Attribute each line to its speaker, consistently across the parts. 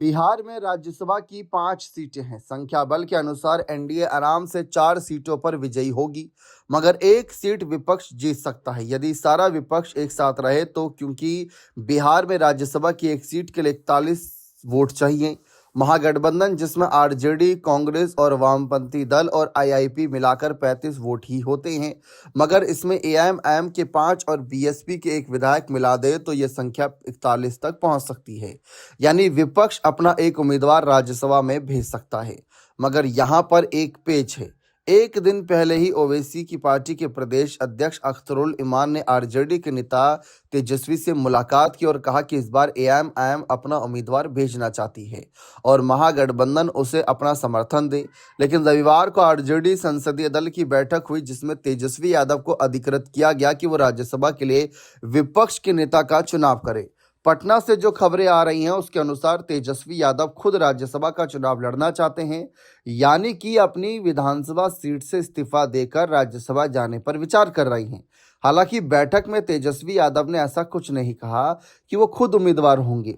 Speaker 1: बिहार में राज्यसभा की 5 सीटें हैं। संख्या बल के अनुसार एनडीए आराम से 4 सीटों पर विजयी होगी, मगर एक सीट विपक्ष जीत सकता है यदि सारा विपक्ष एक साथ रहे तो, क्योंकि बिहार में राज्यसभा की एक सीट के लिए 41 वोट चाहिए। महागठबंधन, जिसमें आरजेडी, कांग्रेस और वामपंथी दल और आईआईपी मिलाकर 35 वोट ही होते हैं, मगर इसमें एआईएमआईएम के 5 और बीएसपी के एक विधायक मिला दे तो यह संख्या 41 तक पहुंच सकती है। यानी विपक्ष अपना एक उम्मीदवार राज्यसभा में भेज सकता है। मगर यहां पर एक पेच है। एक दिन पहले ही ओवैसी की पार्टी के प्रदेश अध्यक्ष अख्तरुल इमान ने आरजेडी के नेता तेजस्वी से मुलाकात की और कहा कि इस बार एआईएमआईएम अपना उम्मीदवार भेजना चाहती है और महागठबंधन उसे अपना समर्थन दे। लेकिन रविवार को आरजेडी संसदीय दल की बैठक हुई, जिसमें तेजस्वी यादव को अधिकृत किया गया कि वो राज्यसभा के लिए विपक्ष के नेता का चुनाव करे। पटना से जो खबरें आ रही हैं उसके अनुसार तेजस्वी यादव खुद राज्यसभा का चुनाव लड़ना चाहते हैं, यानी कि अपनी विधानसभा सीट से इस्तीफा देकर राज्यसभा जाने पर विचार कर रही हैं। हालांकि बैठक में तेजस्वी यादव ने ऐसा कुछ नहीं कहा कि वो खुद उम्मीदवार होंगे,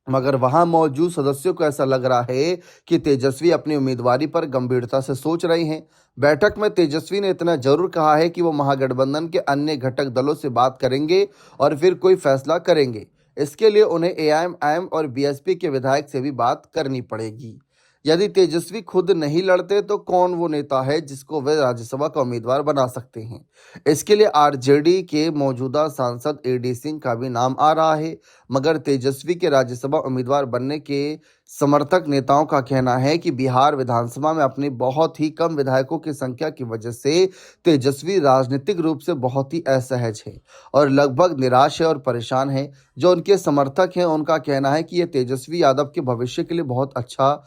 Speaker 1: मगर वहां मौजूद सदस्यों को ऐसा लग रहा है कि तेजस्वी अपनी उम्मीदवारी पर गंभीरता से सोच रही हैं। बैठक में तेजस्वी ने इतना जरूर कहा है कि वो महागठबंधन के अन्य घटक दलों से बात करेंगे और फिर कोई फैसला करेंगे। इसके लिए उन्हें एआईएमआईएम और बीएसपी के विधायक से भी बात करनी पड़ेगी। यदि तेजस्वी खुद नहीं लड़ते तो कौन वो नेता है जिसको वे राज्यसभा का उम्मीदवार बना सकते हैं? इसके लिए आरजेडी के मौजूदा सांसद एडी सिंह का भी नाम आ रहा है, मगर तेजस्वी के राज्यसभा उम्मीदवार बनने के समर्थक नेताओं का कहना है कि बिहार विधानसभा में अपनी बहुत ही कम विधायकों की संख्या की वजह से तेजस्वी राजनीतिक रूप से बहुत ही असहज है और लगभग निराश है और परेशान है। जो उनके समर्थक हैं उनका कहना है कि यह तेजस्वी यादव के भविष्य के लिए बहुत अच्छा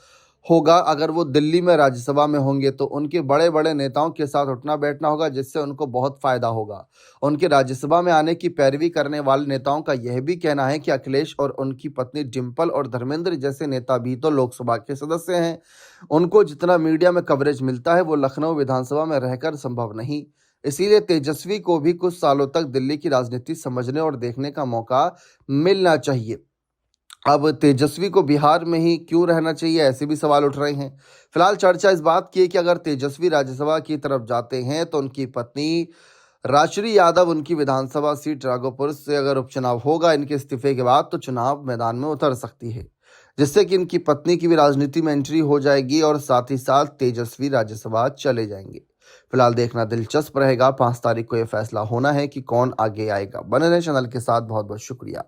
Speaker 1: होगा। अगर वो दिल्ली में राज्यसभा में होंगे तो उनके बड़े बड़े नेताओं के साथ उठना बैठना होगा, जिससे उनको बहुत फायदा होगा। उनके राज्यसभा में आने की पैरवी करने वाले नेताओं का यह भी कहना है कि अखिलेश और उनकी पत्नी डिंपल और धर्मेंद्र जैसे नेता भी तो लोकसभा के सदस्य हैं। उनको जितना मीडिया में कवरेज मिलता है वो लखनऊ विधानसभा में रहकर संभव नहीं। इसीलिए तेजस्वी को भी कुछ सालों तक दिल्ली की राजनीति समझने और देखने का मौका मिलना चाहिए। अब तेजस्वी को बिहार में ही क्यों रहना चाहिए, ऐसे भी सवाल उठ रहे हैं। फिलहाल चर्चा इस बात की है कि अगर तेजस्वी राज्यसभा की तरफ जाते हैं तो उनकी पत्नी राजश्री यादव उनकी विधानसभा सीट राघोपुर से अगर उपचुनाव होगा इनके इस्तीफे के बाद तो चुनाव मैदान में उतर सकती है, जिससे कि इनकी पत्नी की भी राजनीति में एंट्री हो जाएगी और साथ ही साथ तेजस्वी राज्यसभा चले जाएंगे। फिलहाल देखना दिलचस्प रहेगा। 5 तारीख को यह फैसला होना है कि कौन आगे आएगा। बने रहे चैनल के साथ। बहुत बहुत शुक्रिया।